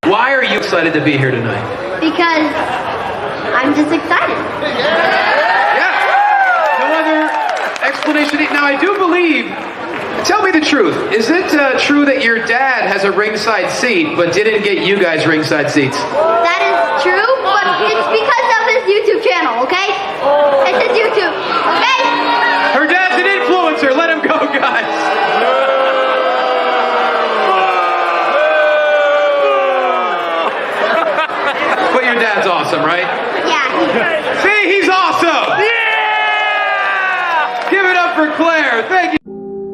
Why are you excited to be here tonight? Because I'm just excited. Yeah. No other explanation. Now, I do believe, tell me the truth, is it true that your dad has a ringside seat but didn't get you guys ringside seats? That is true, but it's because of his YouTube channel, okay? It's his YouTube, okay? Her dad's an influencer. Let him go, guys. But your dad's awesome, right? Yeah. See, he's awesome. Yeah! Give it up for Claire. Thank you.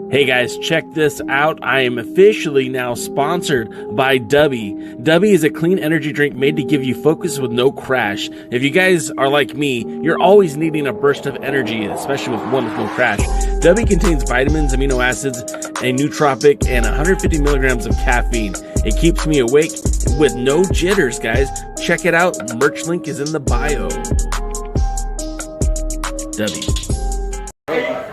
Hey guys, check this out. I am officially now sponsored by Dubby. Dubby is a clean energy drink made to give you focus with no crash. If you guys are like me, you're always needing a burst of energy, especially with one with no crash. Dubby contains vitamins, amino acids, a nootropic, and 150 milligrams of caffeine. It keeps me awake with no jitters, guys. Check it out. Merch link is in the bio. Dubby.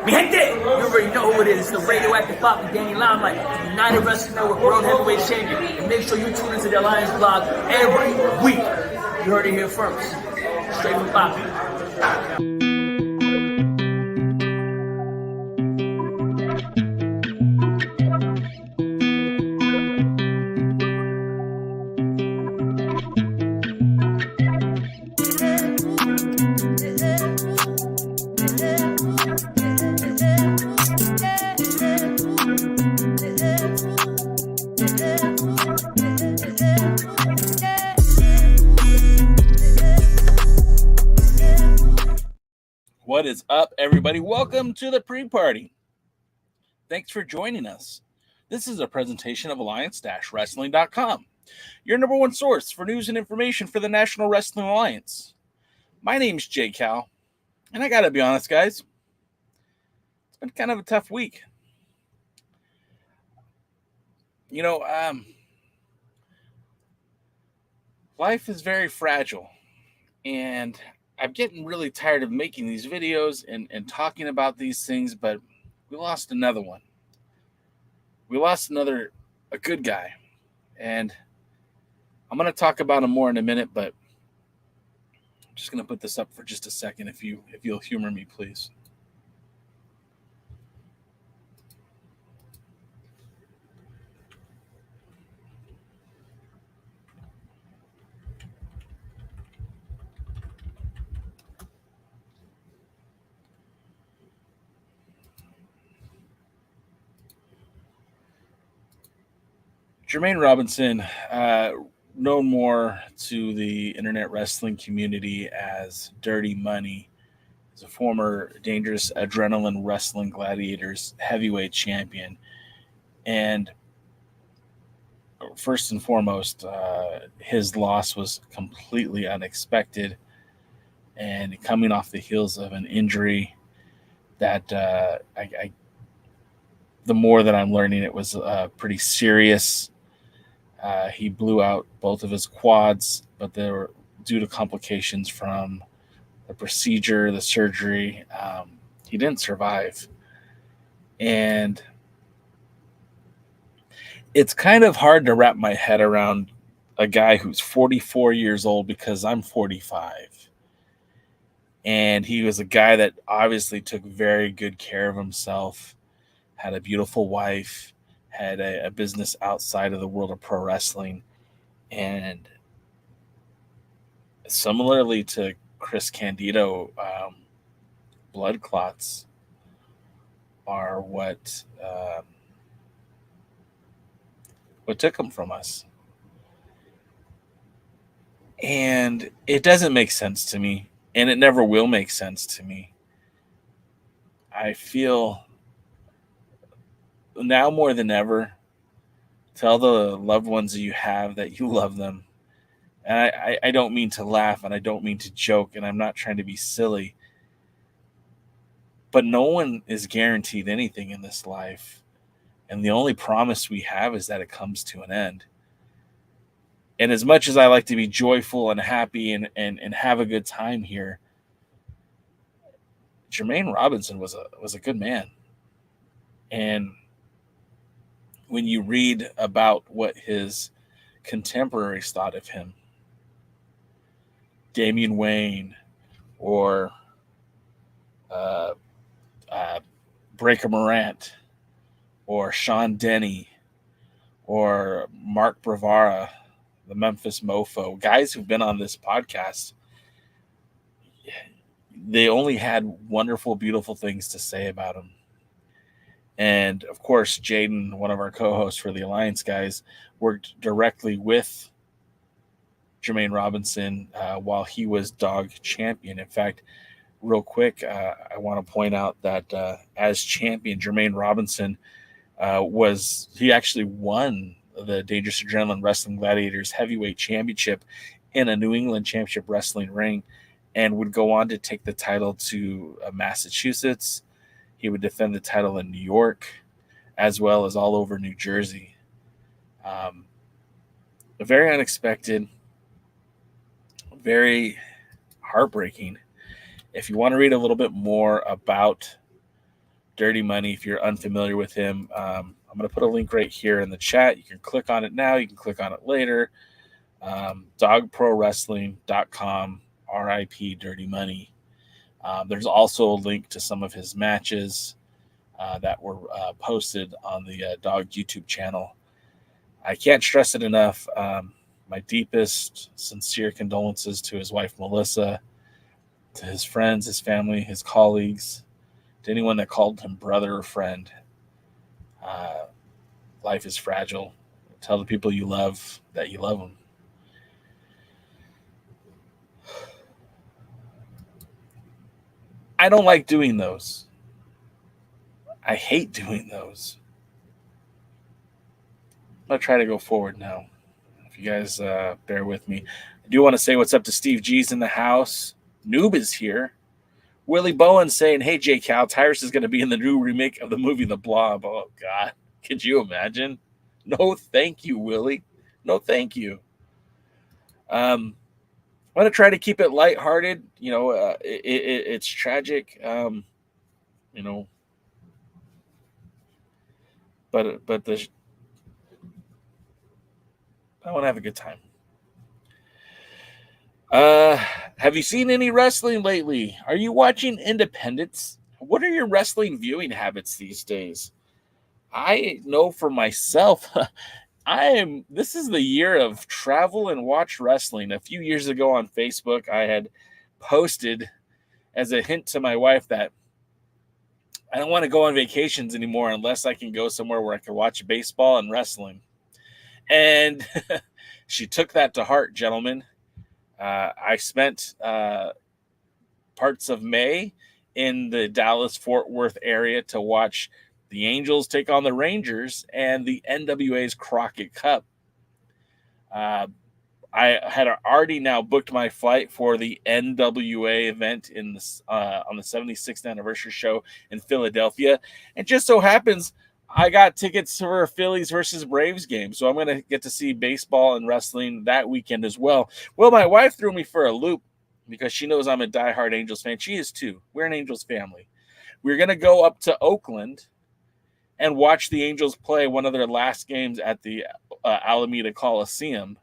Mi gente, you already know who it is. It's the radioactive Pop with Danny Limelight, United Wrestling Network World Heavyweight Champion. And make sure you tune into the Alliance blog every week. You heard it here first. Straight from Poppy. What is up, everybody? Welcome to the pre-party. Thanks for joining us. This is a presentation of Alliance-Wrestling.com, your number one source for news and information for the National Wrestling Alliance. My name's Jay Cal, and I gotta be honest, guys, it's been kind of a tough week. You know, life is very fragile, and I'm getting really tired of making these videos and talking about these things, but we lost another one. We lost a good guy. And I'm going to talk about him more in a minute, but I'm just going to put this up for just a second if you'll humor me, please. Jermaine Robinson, known more to the internet wrestling community as Dirty Money, is a former Dangerous Adrenaline Wrestling Gladiators heavyweight champion. And first and foremost, his loss was completely unexpected and coming off the heels of an injury that the more that I'm learning, it was pretty serious. He blew out both of his quads, but they were due to complications from the procedure, the surgery. He didn't survive. And it's kind of hard to wrap my head around a guy who's 44 years old because I'm 45. And he was a guy that obviously took very good care of himself, had a beautiful wife, had a business outside of the world of pro wrestling. And similarly to Chris Candido, blood clots are what took him from us. And it doesn't make sense to me, and it never will make sense to me. I feel now more than ever, tell the loved ones that you have that you love them. And I don't mean to laugh, and I don't mean to joke, and I'm not trying to be silly. But no one is guaranteed anything in this life. And the only promise we have is that it comes to an end. And as much as I like to be joyful and happy and have a good time here, Jermaine Robinson was a good man. And when you read about what his contemporaries thought of him. Damian Wayne or Breaker Morant or Sean Denny or Mark Bravara, the Memphis Mofo, guys who've been on this podcast, they only had wonderful, beautiful things to say about him. And, of course, Jaden, one of our co-hosts for the Alliance guys, worked directly with Jermaine Robinson while he was Dog champion. In fact, real quick, I want to point out that as champion, Jermaine Robinson he actually won the Dangerous Adrenaline Wrestling Gladiators Heavyweight Championship in a New England Championship Wrestling ring, and would go on to take the title to Massachusetts. He would defend the title in New York, as well as all over New Jersey. Very unexpected, very heartbreaking. If you want to read a little bit more about Dirty Money, if you're unfamiliar with him, I'm going to put a link right here in the chat. You can click on it now. You can click on it later. dogprowrestling.com, RIP Dirty Money. There's also a link to some of his matches that were posted on the Dog YouTube channel. I can't stress it enough. My deepest, sincere condolences to his wife, Melissa, to his friends, his family, his colleagues, to anyone that called him brother or friend. Life is fragile. Tell the people you love that you love them. I don't like doing those. I hate doing those. I'm going to try to go forward now. If you guys bear with me. I do want to say what's up to Steve G's in the house. Noob is here. Willie Bowen saying, hey, J. Cal, Tyrus is going to be in the new remake of the movie The Blob. Oh, God. Could you imagine? No, thank you, Willie. No, thank you. I'm going to try to keep it lighthearted. It's tragic, but I want to have a good time. Have you seen any wrestling lately? Are you watching independents? What are your wrestling viewing habits these days? I know for myself, this is the year of travel and watch wrestling. A few years ago on Facebook, I had posted as a hint to my wife that I don't want to go on vacations anymore unless I can go somewhere where I can watch baseball and wrestling. And she took that to heart, gentlemen. I spent parts of May in the Dallas-Fort Worth area to watch the Angels take on the Rangers and the NWA's Crockett Cup. I had already now booked my flight for the NWA event on the 76th anniversary show in Philadelphia. And just so happens I got tickets for a Phillies versus Braves game. So I'm going to get to see baseball and wrestling that weekend as well. Well, my wife threw me for a loop because she knows I'm a diehard Angels fan. She is too. We're an Angels family. We're going to go up to Oakland and watch the Angels play one of their last games at the Alameda Coliseum,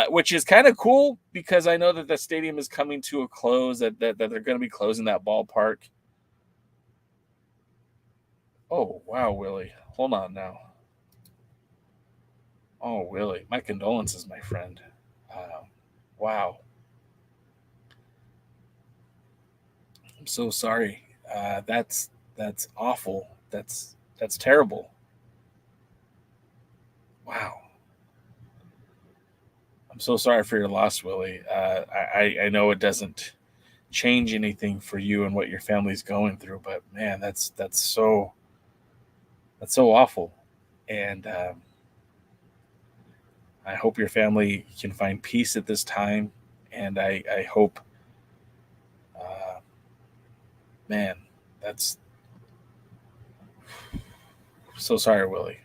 which is kind of cool because I know that the stadium is coming to a close, that they're going to be closing that ballpark. Oh, wow, Willie. Hold on now. Oh, Willie. My condolences, my friend. Wow. I'm so sorry. That's awful. That's terrible. Wow. I'm so sorry for your loss, Willie. I know it doesn't change anything for you and what your family's going through, but man, that's so awful. And I hope your family can find peace at this time. And I hope, man, that's so sorry, Willie.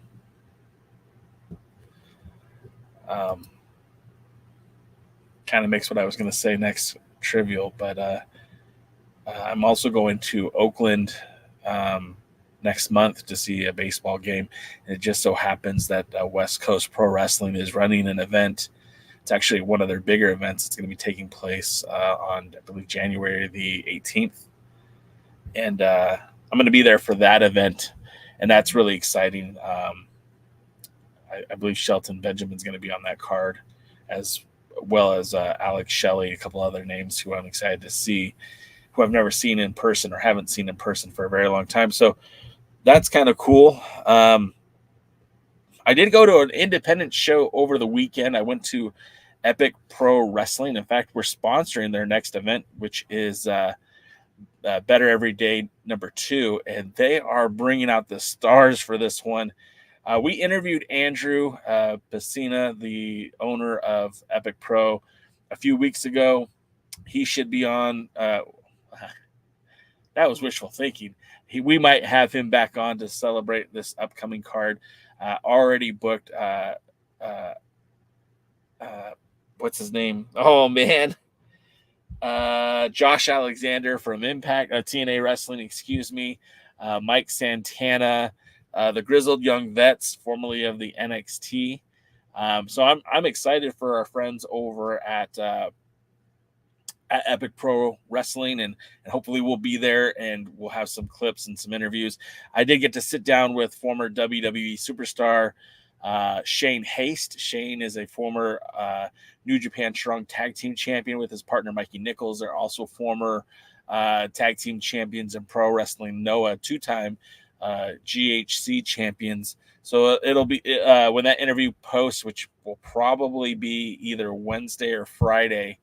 Kind of makes what I was going to say next trivial, but I'm also going to Oakland next month to see a baseball game. And it just so happens that West Coast Pro Wrestling is running an event. It's actually one of their bigger events. It's going to be taking place on, I believe, January the 18th. And I'm going to be there for that event, and that's really exciting. I believe Shelton Benjamin's going to be on that card, as well as Alex Shelley, a couple other names who I'm excited to see, who I've never seen in person or haven't seen in person for a very long time. So that's kind of cool. I did go to an independent show over the weekend. I went to Epic Pro Wrestling. In fact, we're sponsoring their next event, which is Better Every Day #2, and they are bringing out the stars for this one. We interviewed Andrew Pacina, the owner of Epic Pro, a few weeks ago. He should be on. That was wishful thinking. We might have him back on to celebrate this upcoming card. Already booked. What's his name? Oh, man. Josh Alexander from Impact, TNA Wrestling, excuse me. Mike Santana, the Grizzled Young Vets, formerly of the NXT. So I'm excited for our friends over at Epic Pro Wrestling, and hopefully we'll be there and we'll have some clips and some interviews. I did get to sit down with former WWE superstar Shane Haste. Shane is a former New Japan Strong Tag Team Champion with his partner Mikey Nichols. They're also former Tag Team Champions in Pro Wrestling Noah, 2-time GHC champions. So it'll be when that interview posts, which will probably be either Wednesday or Friday.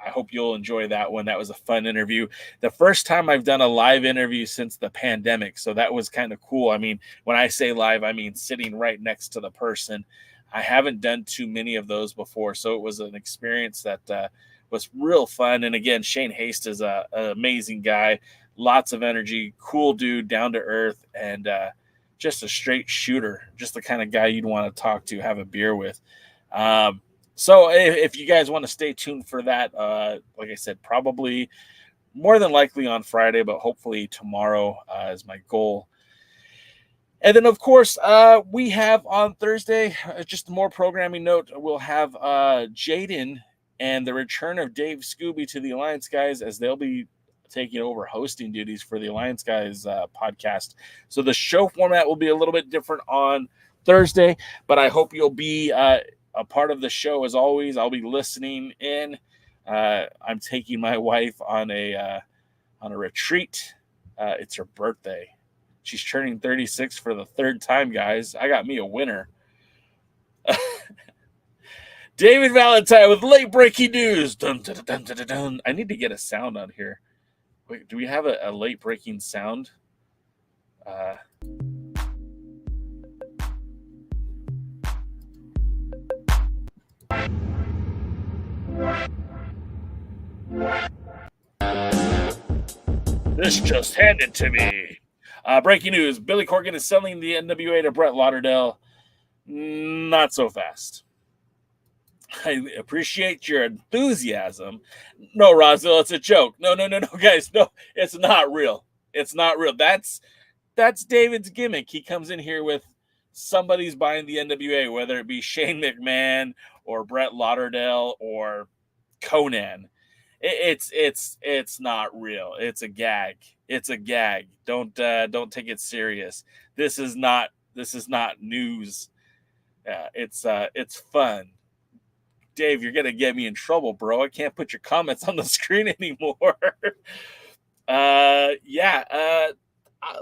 I hope you'll enjoy that one. That was a fun interview. The first time I've done a live interview since the pandemic, so that was kind of cool. I mean, when I say live, I mean sitting right next to the person. I haven't done too many of those before, so it was an experience that was real fun. And again, Shane Haste is an amazing guy, lots of energy, cool dude, down to earth, and just a straight shooter, just the kind of guy you'd want to talk to, have a beer with. So if you guys want to stay tuned for that, like I said, probably more than likely on Friday, but hopefully tomorrow is my goal. And then, of course, we have on Thursday, just more programming note, we'll have Jaden and the return of Dave Scooby to the Alliance Guys, as they'll be taking over hosting duties for the Alliance Guys podcast. So the show format will be a little bit different on Thursday, but I hope you'll be a part of the show. As always, I'll be listening in. I'm taking my wife on a retreat. It's her birthday. She's turning 36 for the third time, guys. I got me a winner. David Valentine with late breaking news. Dun, dun, dun, dun, dun, dun. I need to get a sound on here. Wait, do we have a late breaking sound? This just handed to me. Breaking news. Billy Corgan is selling the NWA to Brett Lauderdale. Not so fast. I appreciate your enthusiasm. No, Roswell, it's a joke. No, guys. No, it's not real. It's not real. That's David's gimmick. He comes in here with somebody's buying the NWA, whether it be Shane McMahon or Brett Lauderdale or Conan. It's not real. It's a gag. It's a gag. Don't take it serious. This is not news. It's fun. Dave, you're gonna get me in trouble, bro. I can't put your comments on the screen anymore.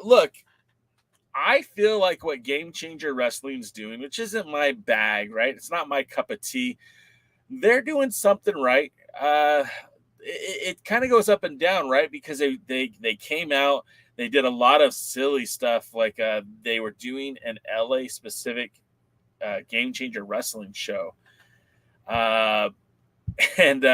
Look, I feel like what Game Changer Wrestling's doing, which isn't my bag, right? It's not my cup of tea. They're doing something right. It kind of goes up and down, right? Because they came out, they did a lot of silly stuff, like they were doing an LA specific Game Changer Wrestling show. I mean,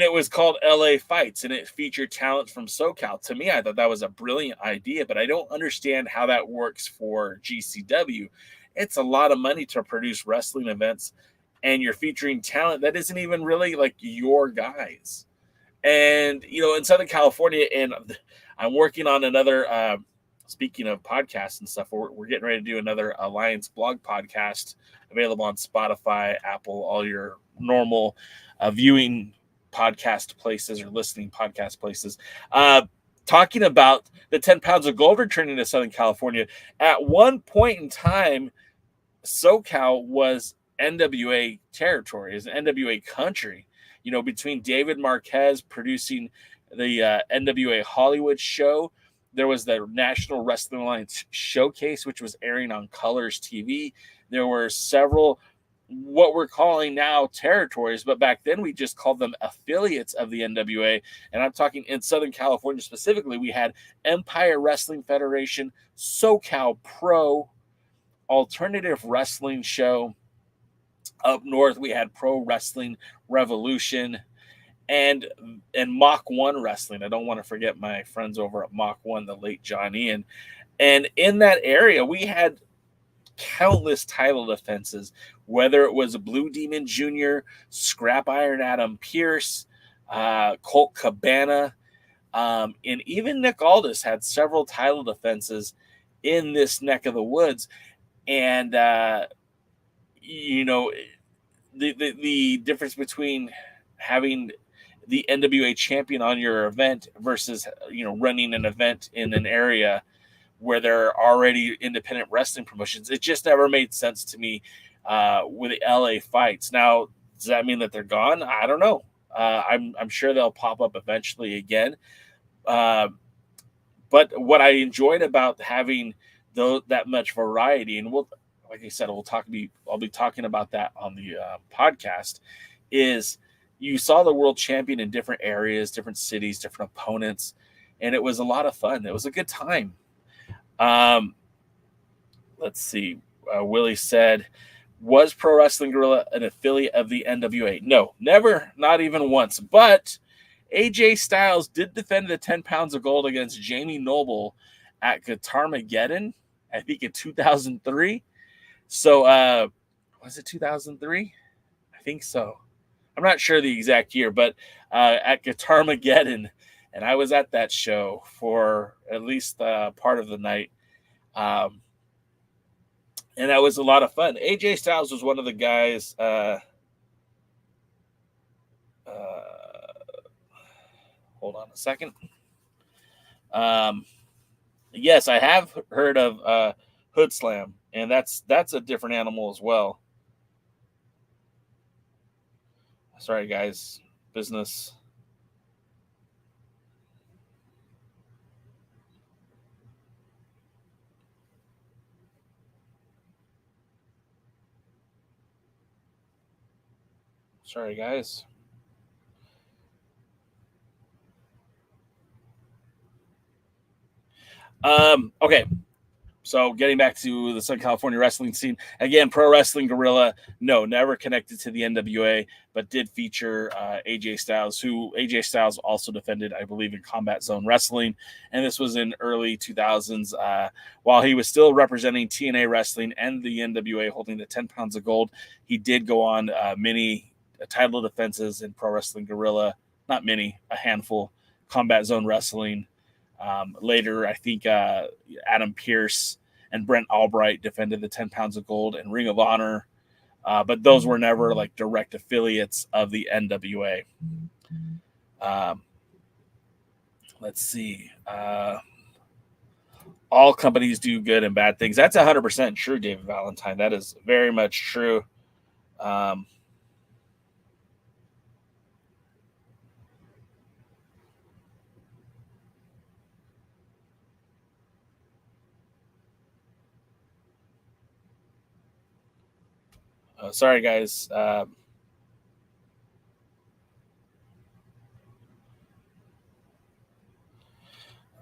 it was called LA Fights, and it featured talent from SoCal. To me, I thought that was a brilliant idea, but I don't understand how that works for GCW. It's a lot of money to produce wrestling events, and you're featuring talent that isn't even really like your guys. And, in Southern California, and I'm working on another, speaking of podcasts and stuff, we're getting ready to do another Alliance blog podcast available on Spotify, Apple, all your normal viewing podcast places or listening podcast places. Talking about the 10 pounds of gold returning to Southern California. At one point in time, SoCal was NWA territory, is NWA country. Between David Marquez producing the NWA Hollywood show, there was the National Wrestling Alliance Showcase, which was airing on Colors TV. There were several what we're calling now territories, but back then we just called them affiliates of the NWA. And I'm talking in Southern California specifically, we had Empire Wrestling Federation, SoCal Pro, Alternative Wrestling Show. Up north, we had Pro Wrestling Revolution and Mach 1 Wrestling. I don't want to forget my friends over at Mach 1, the late John Ian. And in that area, we had countless title defenses, whether it was Blue Demon Jr., Scrap Iron Adam Pierce, Colt Cabana, and even Nick Aldis had several title defenses in this neck of the woods. And, the difference between having the NWA champion on your event versus, running an event in an area where there are already independent wrestling promotions. It just never made sense to me with the LA fights. Now, does that mean that they're gone? I don't know. I'm sure they'll pop up eventually again. But what I enjoyed about having that much variety, and like I said, I'll be talking about that on the podcast, is you saw the world champion in different areas, different cities, different opponents, and it was a lot of fun. It was a good time. Let's see. Willie said, was Pro Wrestling Guerrilla an affiliate of the NWA? No, never, not even once. But AJ Styles did defend the 10 pounds of gold against Jamie Noble at Guitarmageddon, I think in 2003. So, was it 2003? I think so. I'm not sure the exact year, but at Guitarmageddon, and I was at that show for at least part of the night. And that was a lot of fun. AJ Styles was one of the guys. Hold on a second. Yes, I have heard of Hood Slam, and that's a different animal as well. Sorry, guys. Business. Sorry, guys. Okay. So getting back to the Southern California wrestling scene, again, Pro Wrestling Guerrilla, no, never connected to the NWA, but did feature AJ Styles, who AJ Styles also defended, I believe, in Combat Zone Wrestling. And this was in early 2000s. While he was still representing TNA Wrestling and the NWA holding the 10 pounds of gold, he did go on many title defenses in Pro Wrestling Guerrilla. Not many, a handful. Combat Zone Wrestling. Later, I think Adam Pierce and Brent Albright defended the 10 pounds of gold in Ring of Honor. But those were never like direct affiliates of the NWA. Let's see. All companies do good and bad things. That's 100% true, David Valentine. That is very much true. Sorry, guys. All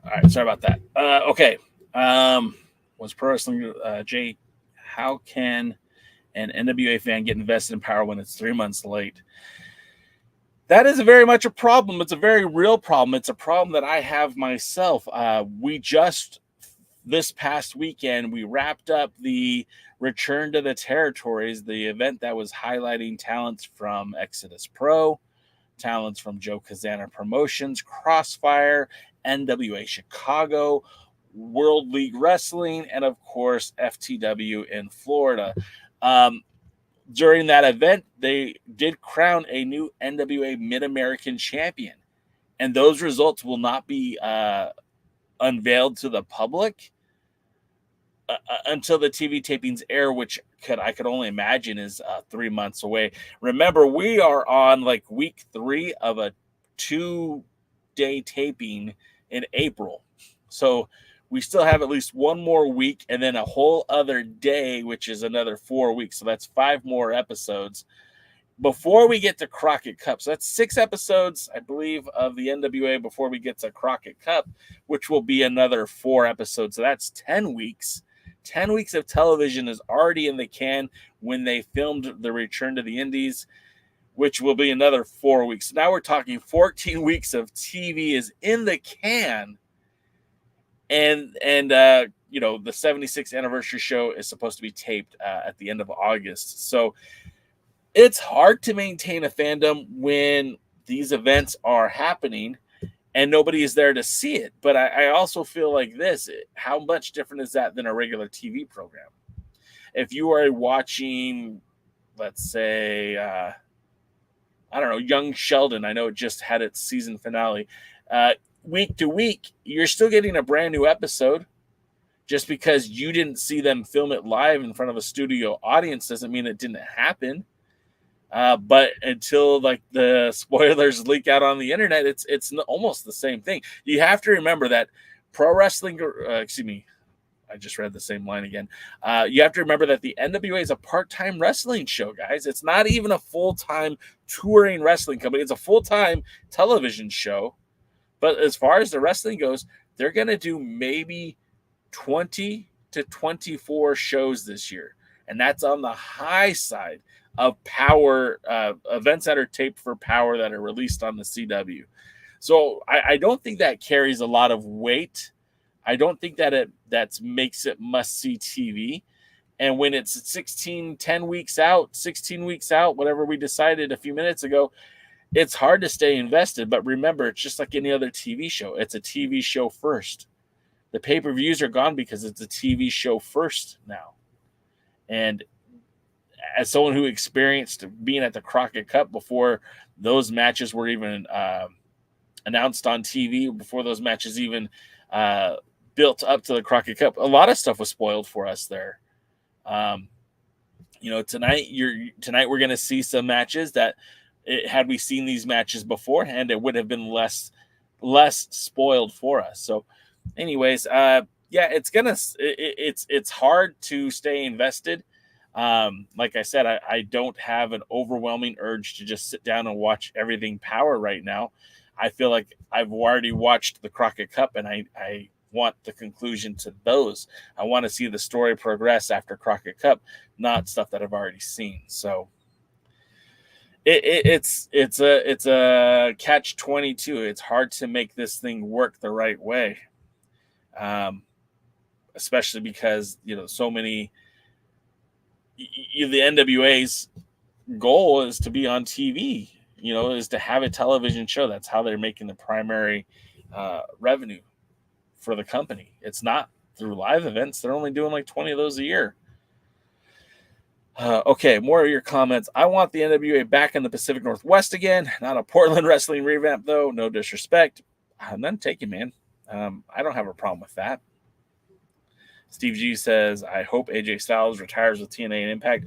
right, sorry about that. Okay. Was Pro Wrestling Jay? How can an NWA fan get invested in Power when it's 3 months late? That is very much a problem. It's a very real problem. It's a problem that I have myself. We just this past weekend we wrapped up the Return to the Territories, the event that was highlighting talents from Exodus Pro, talents from Joe Kazana Promotions, Crossfire, NWA Chicago, World League Wrestling, and of course FTW in Florida. During that event, they did crown a new NWA Mid-American champion, and those results will not be unveiled to the public until the TV tapings air, which I could only imagine is 3 months away. Remember, we are on like week 3 of a 2-day taping in April. So we still have at least one more week and then a whole other day, which is another 4 weeks. So that's 5 more episodes before we get to Crockett Cup. So that's 6 episodes, I believe, of the NWA before we get to Crockett Cup, which will be another 4 episodes. So that's 10 weeks. 10 weeks of television is already in the can when they filmed the Return to the Indies, which will be another 4 weeks. Now we're talking 14 weeks of TV is in the can. And the 76th anniversary show is supposed to be taped at the end of August. So it's hard to maintain a fandom when these events are happening and nobody is there to see it. But I also feel like how much different is that than a regular TV program? If you are watching, let's say, Young Sheldon, I know it just had its season finale, week to week, you're still getting a brand new episode. Just because you didn't see them film it live in front of a studio audience doesn't mean it didn't happen. But until like the spoilers leak out on the internet, it's almost the same thing. You have to remember that pro wrestling, I just read the same line again. You have to remember that the NWA is a part-time wrestling show, guys. It's not even a full-time touring wrestling company. It's a full-time television show. But as far as the wrestling goes, they're going to do maybe 20 to 24 shows this year. And that's on the high side of Power events that are taped for Power that are released on the CW. So I don't think that carries a lot of weight. I don't think that that makes it must-see TV. And when it's 16 weeks out, whatever we decided a few minutes ago, it's hard to stay invested. But remember, it's just like any other TV show. It's a TV show first. The pay-per-views are gone because it's a TV show first now. And as someone who experienced being at the Crockett Cup before those matches were even announced on TV, before those matches even built up to the Crockett Cup, a lot of stuff was spoiled for us there. Tonight we're going to see some matches that had we seen these matches beforehand, it would have been less spoiled for us. So anyways, it's hard to stay invested. Like I said, I don't have an overwhelming urge to just sit down and watch everything Power right now. I feel like I've already watched the Crockett Cup and I want the conclusion to those. I want to see the story progress after Crockett Cup, not stuff that I've already seen. So it's a catch-22. It's hard to make this thing work the right way. Especially because, so many, the NWA's goal is to be on TV, is to have a television show. That's how they're making the primary revenue for the company. It's not through live events. They're only doing like 20 of those a year. Okay, more of your comments. I want the NWA back in the Pacific Northwest again. Not a Portland wrestling revamp, though. No disrespect. None taken, man. I don't have a problem with that. Steve G says, I hope AJ Styles retires with TNA and Impact.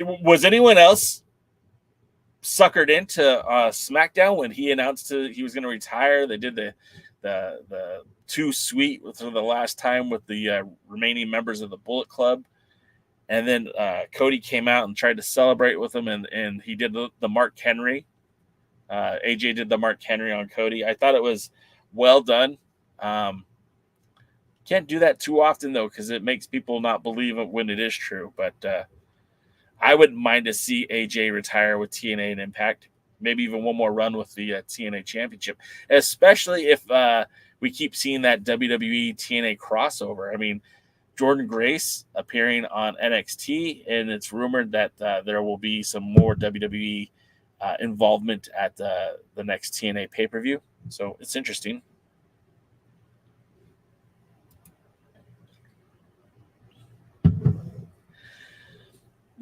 Was anyone else suckered into SmackDown when he announced he was going to retire? They did the too sweet for the last time with the remaining members of the Bullet Club. And then Cody came out and tried to celebrate with him, and he did the Mark Henry. AJ did the Mark Henry on Cody. I thought it was well done. Can't do that too often, though, because it makes people not believe it when it is true. But I wouldn't mind to see AJ retire with TNA and Impact. Maybe even one more run with the TNA Championship, especially if we keep seeing that WWE TNA crossover. I mean, Jordan Grace appearing on NXT, and it's rumored that there will be some more WWE involvement at the next TNA pay-per-view. So it's interesting.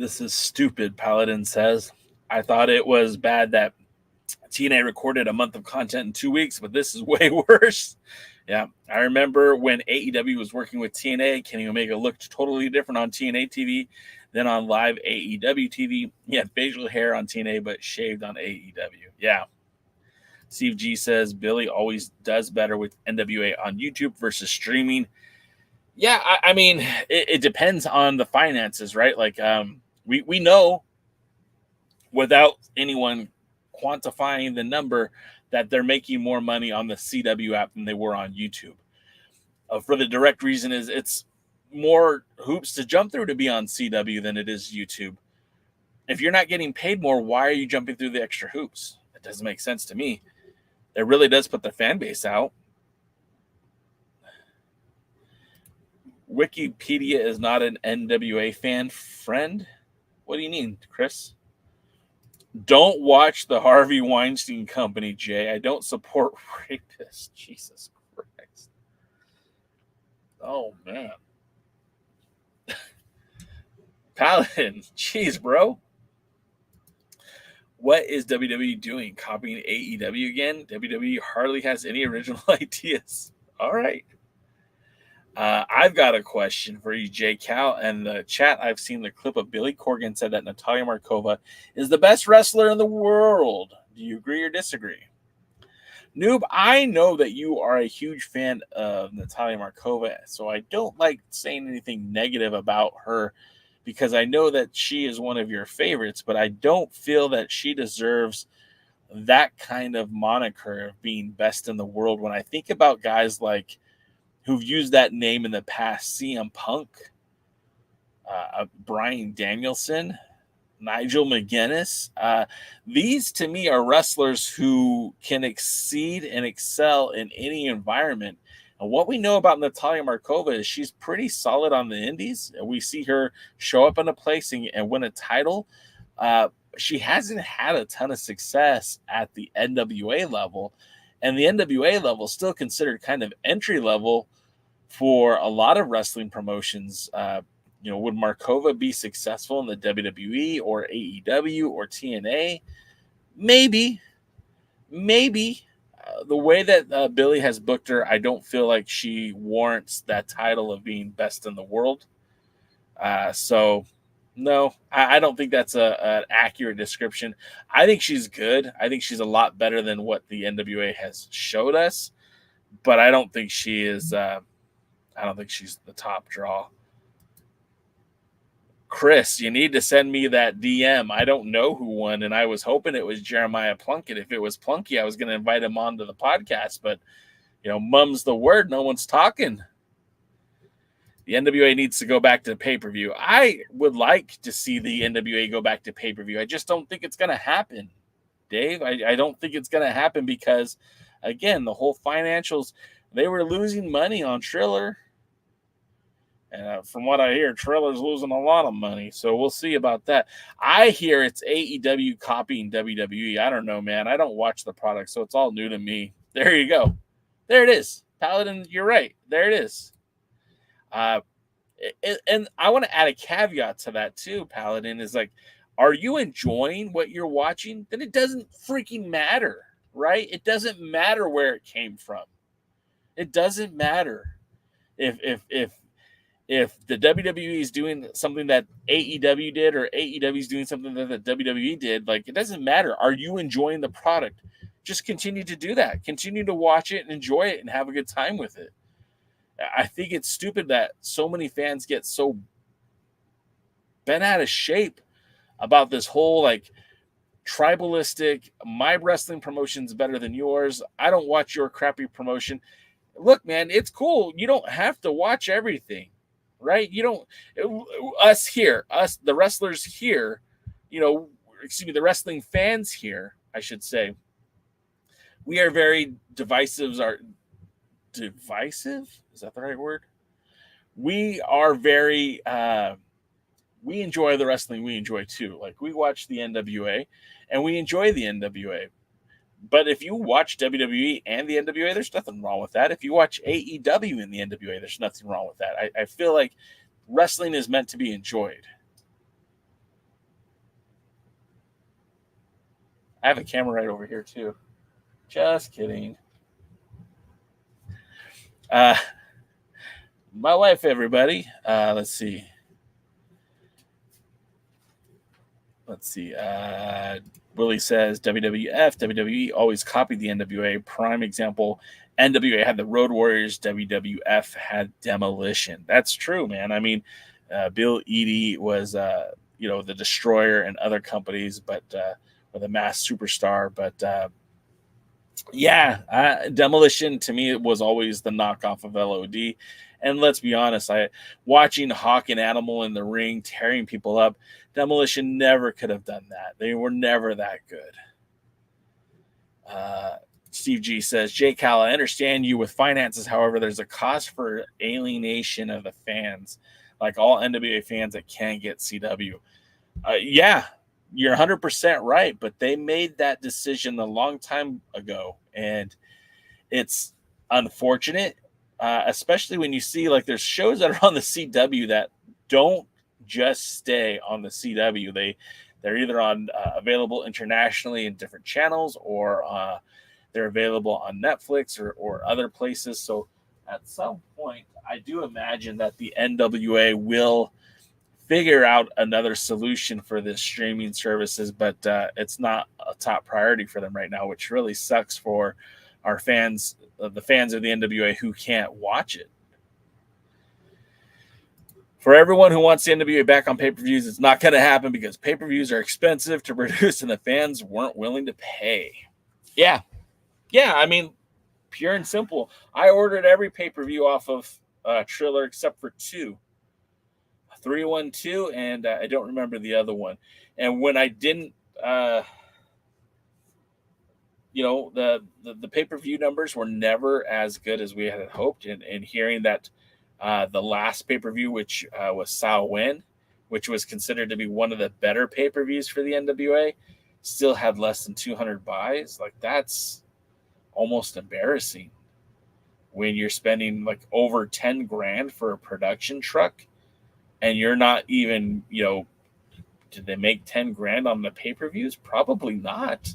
This is stupid, Paladin says. I thought it was bad that TNA recorded a month of content in 2 weeks, but this is way worse. Yeah, I remember when AEW was working with TNA, Kenny Omega looked totally different on TNA TV than on live AEW TV. He had facial hair on TNA, but shaved on AEW. Yeah. Steve G says Billy always does better with NWA on YouTube versus streaming. Yeah, I mean, it depends on the finances, right? Like, we know without anyone quantifying the number that they're making more money on the CW app than they were on YouTube. For the direct reason is it's more hoops to jump through to be on CW than it is YouTube. If you're not getting paid more, why are you jumping through the extra hoops? It doesn't make sense to me. It really does put the fan base out. Wikipedia is not an NWA fan friend. What do you mean, Chris? Don't watch the Harvey Weinstein Company, Jay. I don't support rapists. Jesus Christ. Oh, man. Paladin. Jeez, bro. What is WWE doing? Copying AEW again? WWE hardly has any original ideas. All right. I've got a question for you, Jay Cal. And the chat, I've seen the clip of Billy Corgan said that Natalia Markova is the best wrestler in the world. Do you agree or disagree? Noob, I know that you are a huge fan of Natalia Markova, so I don't like saying anything negative about her because I know that she is one of your favorites, but I don't feel that she deserves that kind of moniker of being best in the world. When I think about guys like who've used that name in the past, CM Punk, Bryan Danielson, Nigel McGuinness. These, to me, are wrestlers who can exceed and excel in any environment. And what we know about Natalia Markova is she's pretty solid on the indies. We see her show up in a place and win a title. She hasn't had a ton of success at the NWA level. And the NWA level is still considered kind of entry level for a lot of wrestling promotions. Would Markova be successful in the WWE or AEW or TNA? Maybe. The way that Billy has booked her, I don't feel like she warrants that title of being best in the world. No, I don't think that's an accurate description. I think she's good. I think she's a lot better than what the NWA has showed us, but I don't think she is. I don't think she's the top draw. Chris, you need to send me that DM. I don't know who won, and I was hoping it was Jeremiah Plunkett. If it was Plunky, I was going to invite him onto the podcast, but mum's the word. No one's talking. The NWA needs to go back to the pay-per-view. I would like to see the NWA go back to pay-per-view. I just don't think it's going to happen, Dave. I don't think it's going to happen because, again, the whole financials, they were losing money on Triller. And from what I hear, Triller's losing a lot of money. So we'll see about that. I hear it's AEW copying WWE. I don't know, man. I don't watch the product, so it's all new to me. There you go. There it is. Paladin, you're right. There it is. And I want to add a caveat to that too, Paladin, is like, are you enjoying what you're watching? Then it doesn't freaking matter, right? It doesn't matter where it came from. It doesn't matter if the WWE is doing something that AEW did or AEW is doing something that the WWE did. Like, it doesn't matter. Are you enjoying the product? Just continue to do that. Continue to watch it and enjoy it and have a good time with it. I think it's stupid that so many fans get so bent out of shape about this whole like tribalistic, my wrestling promotion's better than yours. I don't watch your crappy promotion. Look, man, it's cool. You don't have to watch everything, right? You don't, the wrestlers here, the wrestling fans here, I should say, we are very divisive. Divisive? Is that the right word? We are very, we enjoy the wrestling we enjoy too. Like, we watch the NWA and we enjoy the NWA. But if you watch WWE and the NWA, there's nothing wrong with that. If you watch AEW and the NWA, there's nothing wrong with that. I feel like wrestling is meant to be enjoyed. I have a camera right over here too. Just kidding. My wife, everybody. Let's see. Willie says WWF, WWE always copied the NWA. Prime example, NWA had the Road Warriors, WWF had Demolition. That's true, man. I mean, Bill Eadie was, the Destroyer and other companies, but or the Masked Superstar. But Demolition to me was always the knockoff of LOD. And let's be honest, watching Hawk and Animal in the ring tearing people up, Demolition never could have done that. They were never that good. Steve G says, Jay Cal, I understand you with finances. However, there's a cost for alienation of the fans, like all NWA fans that can't get CW. You're 100% right, but they made that decision a long time ago, and it's unfortunate. Especially when you see like there's shows that are on the CW that don't just stay on the CW. They're either on available internationally in different channels, or they're available on Netflix or other places. So at some point, I do imagine that the NWA will figure out another solution for this streaming services, but it's not a top priority for them right now, which really sucks for our fans, the fans of the NWA who can't watch it. For everyone who wants the NWA back on pay-per-views, it's not going to happen because pay-per-views are expensive to produce and the fans weren't willing to pay. Yeah, I mean, pure and simple. I ordered every pay-per-view off of Triller except for 2. 312, and I don't remember the other one. And when I didn't, the pay-per-view numbers were never as good as we had hoped. And hearing that the last pay-per-view, which was Samhain, which was considered to be one of the better pay-per-views for the NWA, still had less than 200 buys. Like, that's almost embarrassing when you're spending like over 10 grand for a production truck and you're not even, did they make 10 grand on the pay-per-views? Probably not.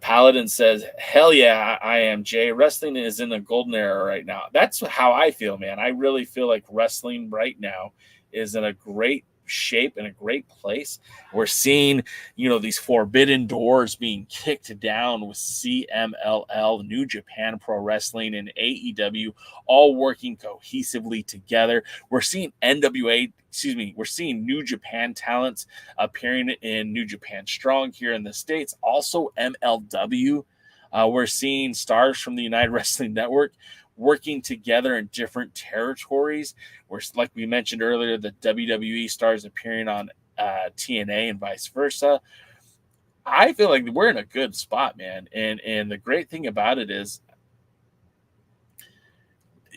Paladin says, hell yeah, I am, Jay. Wrestling is in a golden era right now. That's how I feel, man. I really feel like wrestling right now is in a great shape, in a great place. We're seeing, these forbidden doors being kicked down with CMLL, New Japan Pro Wrestling, and AEW all working cohesively together. We're seeing we're seeing New Japan talents appearing in New Japan Strong here in the States. Also MLW. We're seeing stars from the United Wrestling Network working together in different territories. Where, like we mentioned earlier, the WWE stars appearing on TNA and vice versa. I feel like we're in a good spot, man. And the great thing about it is,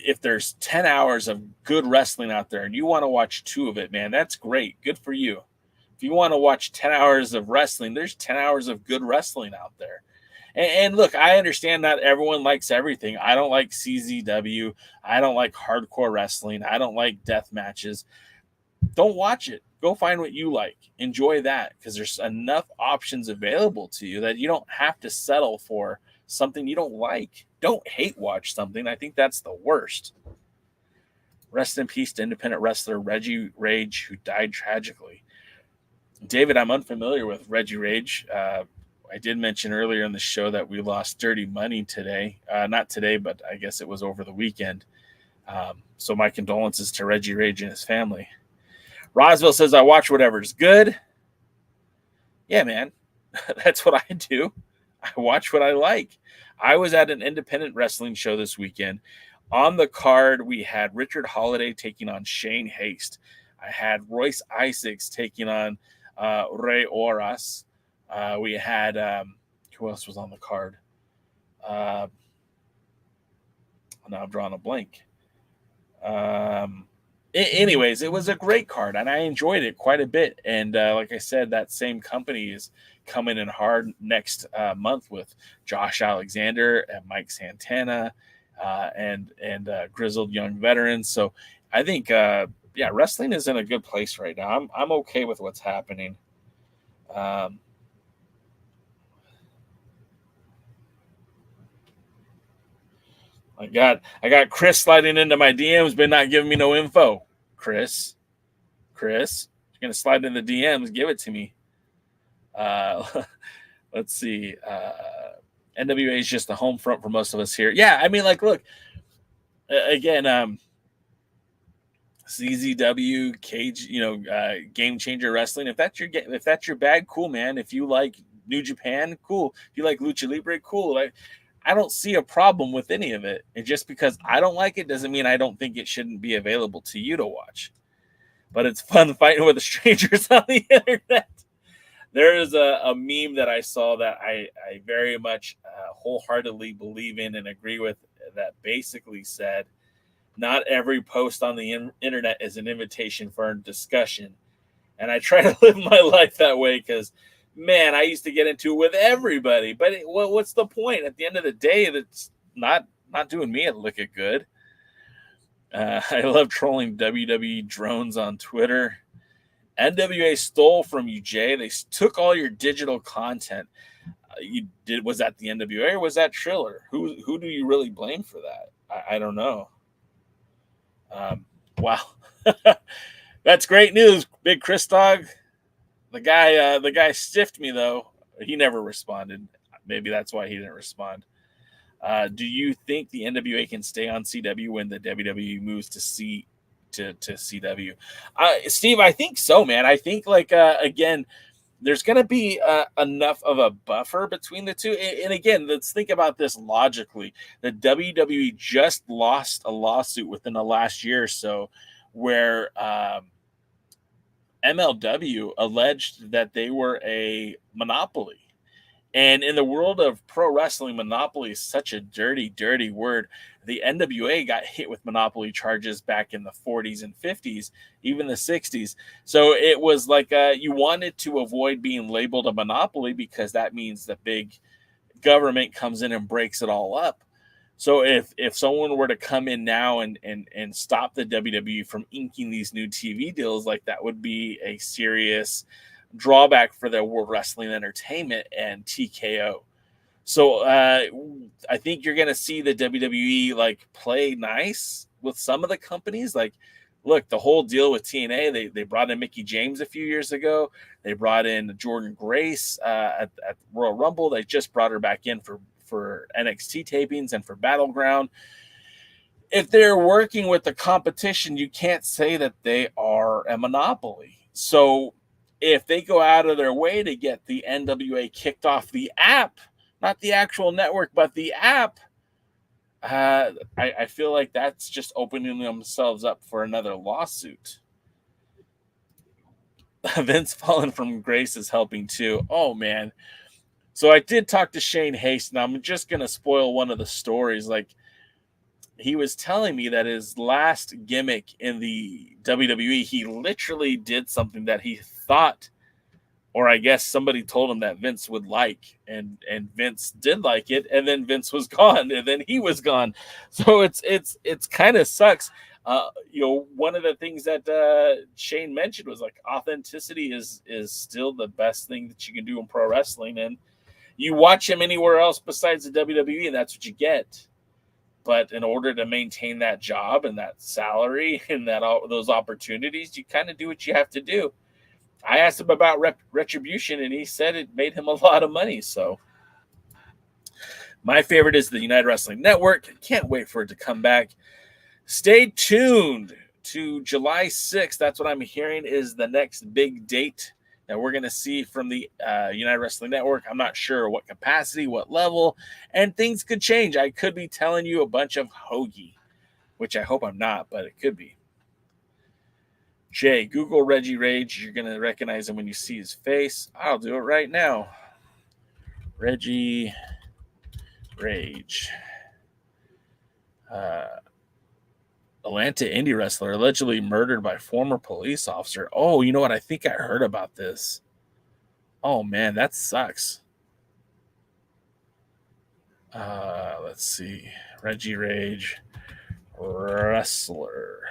if there's 10 hours of good wrestling out there and you want to watch 2 of it, man, that's great. Good for you. If you want to watch 10 hours of wrestling, there's 10 hours of good wrestling out there. And look, I understand not everyone likes everything. I don't like CZW. I don't like hardcore wrestling. I don't like death matches. Don't watch it. Go find what you like. Enjoy that, because there's enough options available to you that you don't have to settle for something you don't like. Don't hate watch something. I think that's the worst. Rest in peace to independent wrestler Reggie Rage, who died tragically. David, I'm unfamiliar with Reggie Rage. I did mention earlier in the show that we lost Dirty Money today. Not today, but I guess it was over the weekend. So my condolences to Reggie Rage and his family. Roswell says, I watch whatever's good. Yeah, man. That's what I do. I watch what I like. I was at an independent wrestling show this weekend. On the card, we had Richard Holiday taking on Shane Haste. I had Royce Isaacs taking on Rey Horas. We had, who else was on the card? Now I'm drawing a blank. Anyways, it was a great card, and I enjoyed it quite a bit. And like I said, that same company is coming in hard next month with Josh Alexander and Mike Santana and grizzled young veterans. So I think, wrestling is in a good place right now. I'm okay with what's happening. I got Chris sliding into my DMs, but not giving me no info. Chris, you're gonna slide in the DMs, give it to me. Let's see. NWA is just the home front for most of us here. Yeah, I mean, like, look, again, CZW, Cage, Game Changer Wrestling. If that's your bag, cool, man. If you like New Japan, cool. If you like Lucha Libre, cool. I don't see a problem with any of it. And just because I don't like it doesn't mean I don't think it shouldn't be available to you to watch. But it's fun fighting with the strangers on the internet. There is a meme that I saw that I very much wholeheartedly believe in and agree with, that basically said, not every post on the internet is an invitation for a discussion. And I try to live my life that way because, man, I used to get into it with everybody. But what's the point? At the end of the day, that's not doing me a lick of good. I love trolling WWE drones on Twitter. NWA stole from you, Jay. They took all your digital content. Was that the NWA or was that Triller? Who do you really blame for that? I don't know. Wow, that's great news, Big Chris Dog. The guy stiffed me though. He never responded. Maybe that's why he didn't respond. Do you think the NWA can stay on CW when the WWE moves to CW? Steve, I think so, man. I think again, there's going to be enough of a buffer between the two. And again, let's think about this logically. The WWE just lost a lawsuit within the last year or so where MLW alleged that they were a monopoly. And in the world of pro wrestling, monopoly is such a dirty, dirty word. The NWA got hit with monopoly charges back in the 40s and 50s, even the 60s. So it was like you wanted to avoid being labeled a monopoly because that means the big government comes in and breaks it all up. So if someone were to come in now and stop the WWE from inking these new TV deals, like that would be a serious drawback for their World Wrestling Entertainment and TKO. So I think you're going to see the WWE like play nice with some of the companies. Like, look, the whole deal with TNA, they brought in Mickie James a few years ago. They brought in Jordan Grace at Royal Rumble. They just brought her back in for NXT tapings and for Battleground. If they're working with the competition, you can't say that they are a monopoly. So if they go out of their way to get the NWA kicked off the app, not the actual network, but the app, I feel like that's just opening themselves up for another lawsuit. Vince falling from grace is helping too. Oh, man. So I did talk to Shane Haste, and I'm just going to spoil one of the stories. Like, he was telling me that his last gimmick in the WWE, he literally did something that he thought, or I guess somebody told him that Vince would like, and Vince did like it, and then Vince was gone, and then he was gone. So it's kind of sucks. One of the things that Shane mentioned was like authenticity is still the best thing that you can do in pro wrestling, and you watch him anywhere else besides the WWE, and that's what you get. But in order to maintain that job and that salary and those opportunities, you kind of do what you have to do. I asked him about retribution, and he said it made him a lot of money. So my favorite is the United Wrestling Network. Can't wait for it to come back. Stay tuned to July 6th. That's what I'm hearing is the next big date that we're going to see from the United Wrestling Network. I'm not sure what capacity, what level, and things could change. I could be telling you a bunch of hoagie, which I hope I'm not, but it could be. Jay, Google Reggie Rage. You're going to recognize him when you see his face. I'll do it right now. Reggie Rage. Atlanta indie wrestler allegedly murdered by former police officer. Oh, you know what? I think I heard about this. Oh, man, that sucks. Let's see. Reggie Rage, wrestler.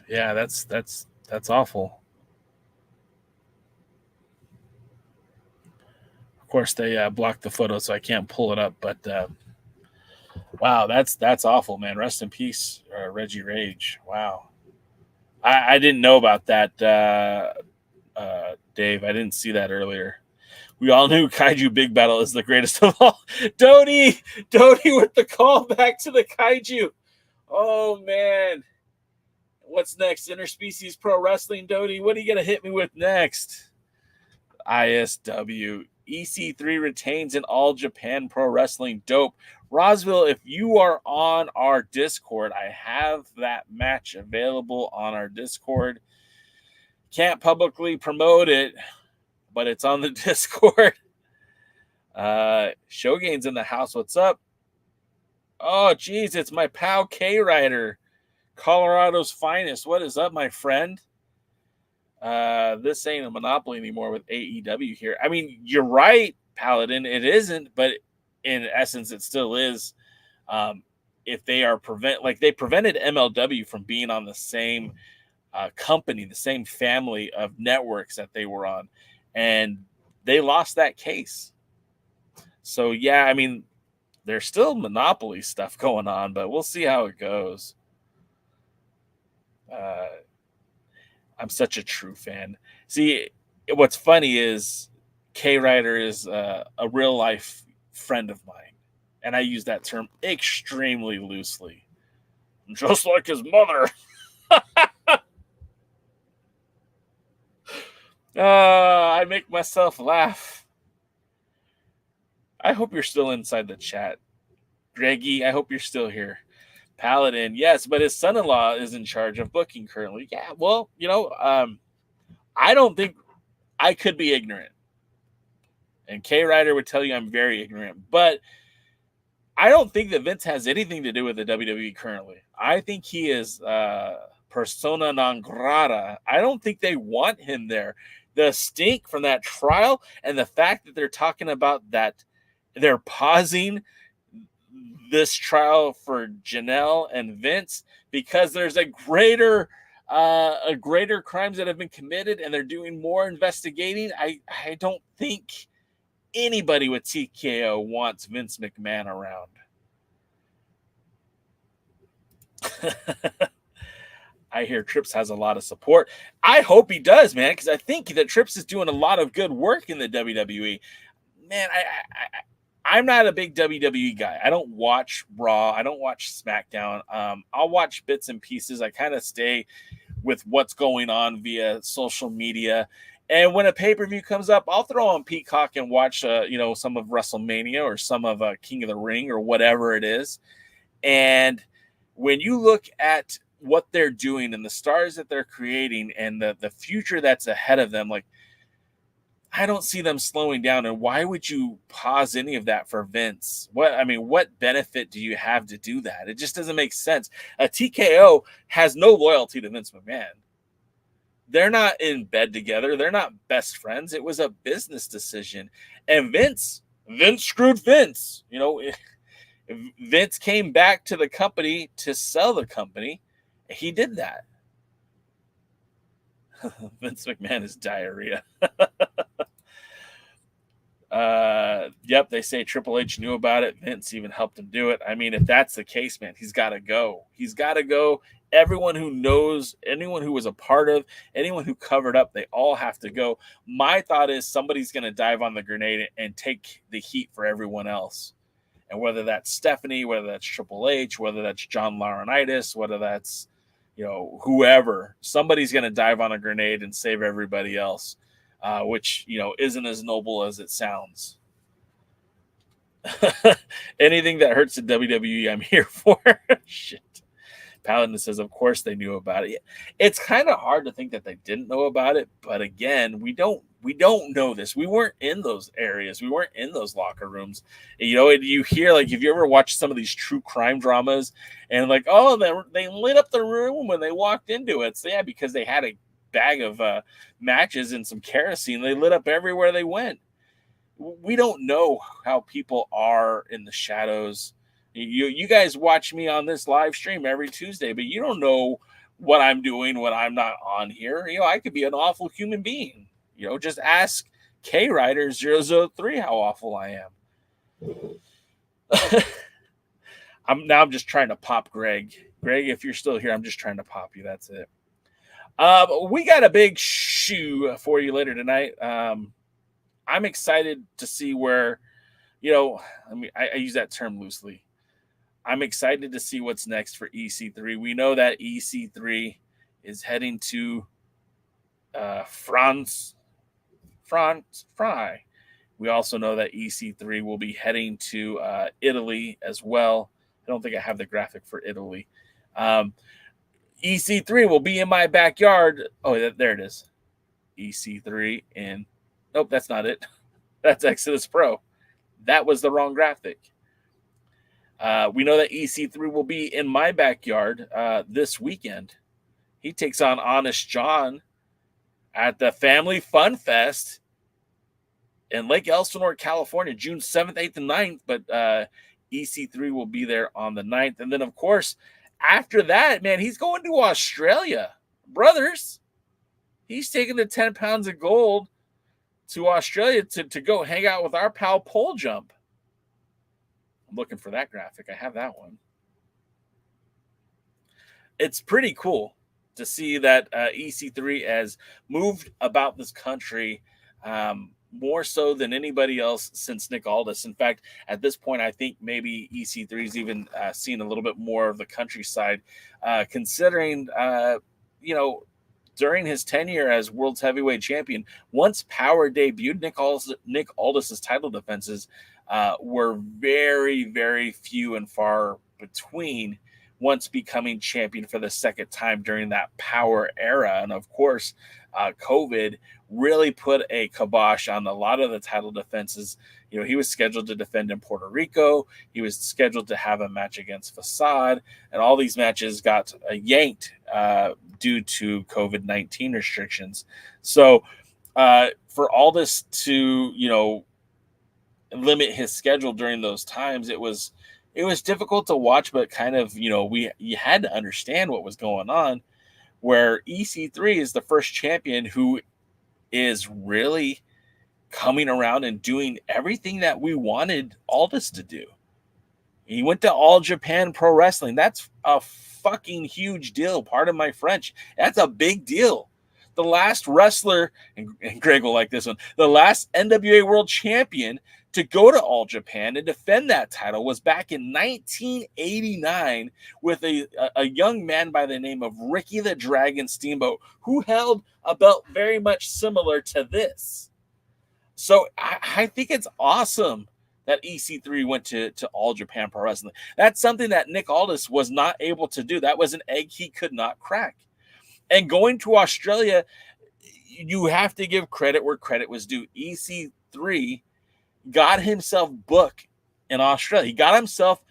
Yeah, that's awful. Of course, they blocked the photo, so I can't pull it up. But wow, that's awful, man. Rest in peace, Reggie Rage. Wow, I didn't know about that, Dave. I didn't see that earlier. We all knew Kaiju Big Battle is the greatest of all. Dodie with the call back to the Kaiju. Oh man, what's next? Interspecies Pro Wrestling, Dodie. What are you gonna hit me with next? ISW. EC3 retains in All Japan Pro Wrestling. Dope. Roswell, if you are on our Discord, I have that match available on our Discord. Can't publicly promote it, but it's on the Discord. Showgain's in the house. What's up? Oh, geez, it's my pal K-Rider, Colorado's finest. What is up, my friend? This ain't a monopoly anymore with AEW here. I mean, you're right, Paladin. It isn't, but in essence, it still is. If they are they prevented MLW from being on the same company, the same family of networks that they were on, and they lost that case. So yeah, I mean, there's still monopoly stuff going on, but we'll see how it goes. I'm such a true fan. See, what's funny is K-Rider is a real life friend of mine, and I use that term extremely loosely, just like his mother. I make myself laugh. I hope you're still inside the chat. Greggy, I hope you're still here. Paladin, yes, but his son-in-law is in charge of booking currently. Yeah, well, I don't think I could be ignorant. And K-Rider would tell you I'm very ignorant. But I don't think that Vince has anything to do with the WWE currently. I think he is persona non grata. I don't think they want him there. The stink from that trial and the fact that they're talking about that they're pausing this trial for Janelle and Vince because there's a greater crimes that have been committed and they're doing more investigating. I don't think anybody with TKO wants Vince McMahon around. I hear Trips has a lot of support. I hope he does, man, because I think that Trips is doing a lot of good work in the WWE. Man, I'm not a big WWE guy. I don't watch Raw. I don't watch SmackDown. I'll watch bits and pieces. I kind of stay with what's going on via social media. And when a pay-per-view comes up, I'll throw on Peacock and watch, some of WrestleMania or some of King of the Ring or whatever it is. And when you look at what they're doing and the stars that they're creating and the future that's ahead of them, like, I don't see them slowing down. And why would you pause any of that for Vince? What benefit do you have to do that? It just doesn't make sense. A TKO has no loyalty to Vince McMahon. They're not in bed together. They're not best friends. It was a business decision. And Vince screwed Vince. Vince came back to the company to sell the company. He did that. Vince McMahon is diarrhea. Yep, they say Triple H knew about it. Vince even helped him do it. I mean, if that's the case, man, he's got to go. He's got to go. Everyone who knows, anyone who was a part of, anyone who covered up, they all have to go. My thought is somebody's going to dive on the grenade and take the heat for everyone else. And whether that's Stephanie, whether that's Triple H, whether that's John Laurinaitis, whether that's, whoever, somebody's going to dive on a grenade and save everybody else, which, isn't as noble as it sounds. Anything that hurts the WWE, I'm here for. Shit. Paladin says, of course they knew about it. It's kind of hard to think that they didn't know about it, but again, we don't know this. We weren't in those areas. We weren't in those locker rooms. You hear, like, if you ever watch some of these true crime dramas and like, oh, they lit up the room when they walked into it. So yeah, because they had a bag of matches and some kerosene, they lit up everywhere they went. We don't know how people are in the shadows. You guys watch me on this live stream every Tuesday, but you don't know what I'm doing when I'm not on here. I could be an awful human being. Just ask K-Rider003 how awful I am. I'm just trying to pop Greg. Greg, if you're still here, I'm just trying to pop you. That's it. We got a big shoe for you later tonight. I'm excited to see where, I use that term loosely. I'm excited to see what's next for EC3. We know that EC3 is heading to France. We also know that EC3 will be heading to Italy as well. I don't think I have the graphic for Italy. EC3 will be in my backyard. Oh, there it is. EC3 in... Nope, that's not it. That's Exodus Pro. That was the wrong graphic. We know that EC3 will be in my backyard this weekend. He takes on Honest John at the Family Fun Fest in Lake Elsinore, California, June 7th, 8th, and 9th. But EC3 will be there on the 9th. And then, of course, after that, man, he's going to Australia. Brothers, he's taking the 10 pounds of gold to Australia to go hang out with our pal Pole Jump. I'm looking for that graphic. I have that one. It's pretty cool to see that EC3 has moved about this country more so than anybody else since Nick Aldis. In fact, at this point, I think maybe EC3's even seen a little bit more of the countryside, considering, during his tenure as World's Heavyweight Champion, once Power debuted, Nick Aldis's title defenses were very, very few and far between once becoming champion for the second time during that Power era. And of course, COVID really put a kibosh on a lot of the title defenses. He was scheduled to defend in Puerto Rico. He was scheduled to have a match against Facade, and all these matches got yanked due to COVID-19 restrictions. So for all this to, limit his schedule during those times, it was difficult to watch, but kind of, you had to understand what was going on, where EC3 is the first champion who is really coming around and doing everything that we wanted Aldis to do. He went to All Japan Pro Wrestling. That's a fucking huge deal. Pardon my French. That's a big deal. The last wrestler, and Greg will like this one, the last NWA World Champion to go to All Japan and defend that title was back in 1989 with a young man by the name of Ricky the Dragon Steamboat, who held a belt very much similar to this. So I think it's awesome that EC3 went to All Japan Pro Wrestling. That's something that Nick Aldis was not able to do. That was an egg he could not crack. And going to Australia, you have to give credit where credit was due. EC3 got himself booked in Australia. He got himself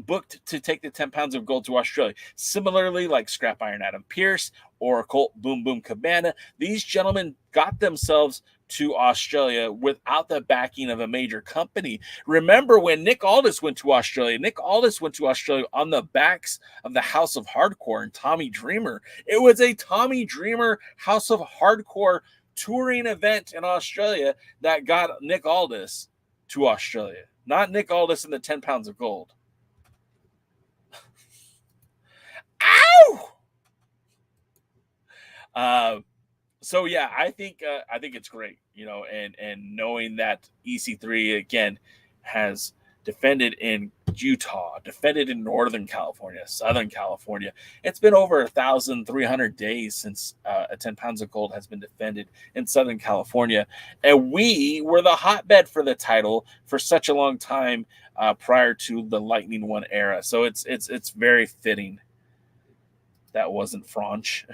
booked to take the 10 pounds of gold to Australia. Similarly, like Scrap Iron Adam Pearce or Colt Boom Boom Cabana, these gentlemen got themselves to Australia without the backing of a major company. Remember when Nick Aldis went to Australia? Nick Aldis went to Australia on the backs of the House of Hardcore and Tommy Dreamer. It was a Tommy Dreamer House of Hardcore touring event in Australia that got Nick Aldis to Australia, not Nick Aldis and the 10 pounds of gold. Ow! So yeah, I think it's great, and knowing that EC3 again has defended in Utah, defended in Northern California, Southern California. It's been over 1,300 days since a 10 pounds of gold has been defended in Southern California, and we were the hotbed for the title for such a long time prior to the Lightning One era. So it's very fitting. That wasn't French.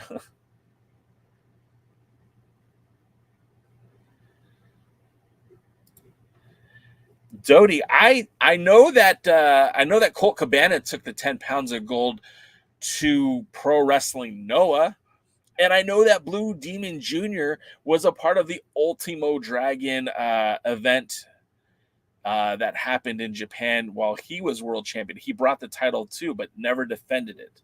Doty, I know that Colt Cabana took the 10 pounds of gold to Pro Wrestling Noah, and I know that Blue Demon Jr. was a part of the Ultimo Dragon event that happened in Japan while he was world champion. He brought the title too, but never defended it.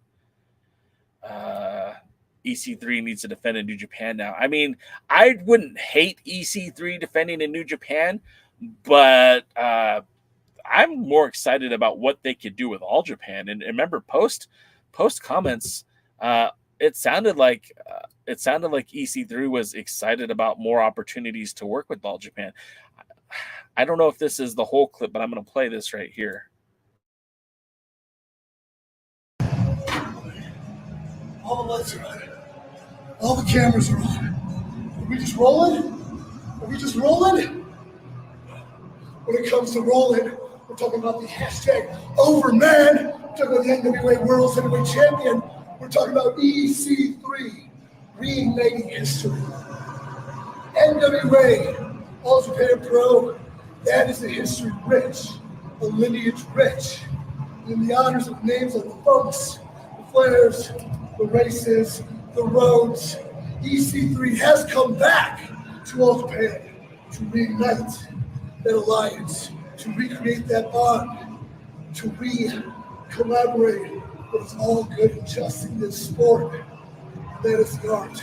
EC3 needs to defend in New Japan now. I mean, I wouldn't hate EC3 defending in New Japan, but I'm more excited about what they could do with All Japan. And remember, post comments, it sounded like EC3 was excited about more opportunities to work with All Japan. I don't know if this is the whole clip, but I'm going to play this right here. All the lights are on. All the cameras are on. Are we just rolling? Are we just rolling? When it comes to rolling, we're talking about the hashtag #overman. We're talking about the NWA World Heavyweight Champion. We're talking about EC3 reigniting history. NWA All Japan Pro. That is a history rich, a lineage rich, in the honors of names like the Funks, the Flairs, the Races, the Roads. EC3 has come back to All Japan to reignite that alliance, to recreate that bond, to collaborate what is all good and just in this sport. That is the art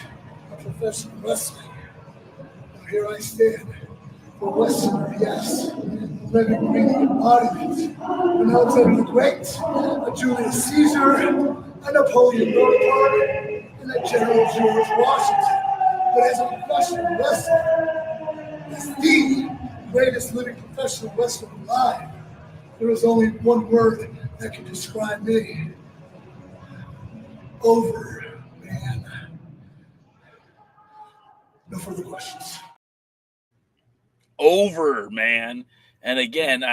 of professional wrestling. Now here I stand, for Westerner, yes, living, breathing embodiment. And Alexander the Great, a Julius Caesar, a Napoleon Bonaparte, and a General George Washington. But as a professional wrestler, as the greatest living professional wrestler alive, there is only one word that can describe me. Over, man. No further questions. Over, man. And again,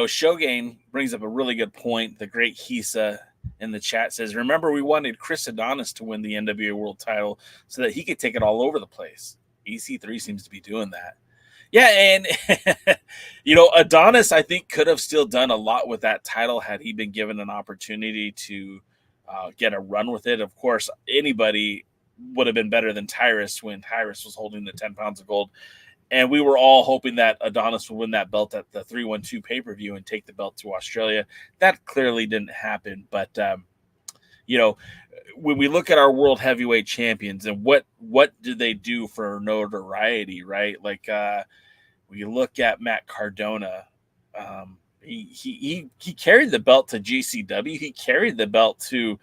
Shogun brings up a really good point. The great Hisa in the chat says, remember, we wanted Chris Adonis to win the NWA World title so that he could take it all over the place. EC3 seems to be doing that. Yeah, and, Adonis, I think, could have still done a lot with that title had he been given an opportunity to get a run with it. Of course, anybody would have been better than Tyrus when Tyrus was holding the 10 pounds of gold. And we were all hoping that Adonis would win that belt at the 312 pay-per-view and take the belt to Australia. That clearly didn't happen. But, when we look at our world heavyweight champions and what do they do for notoriety, right? Like we look at Matt Cardona. He carried the belt to GCW. He carried the belt to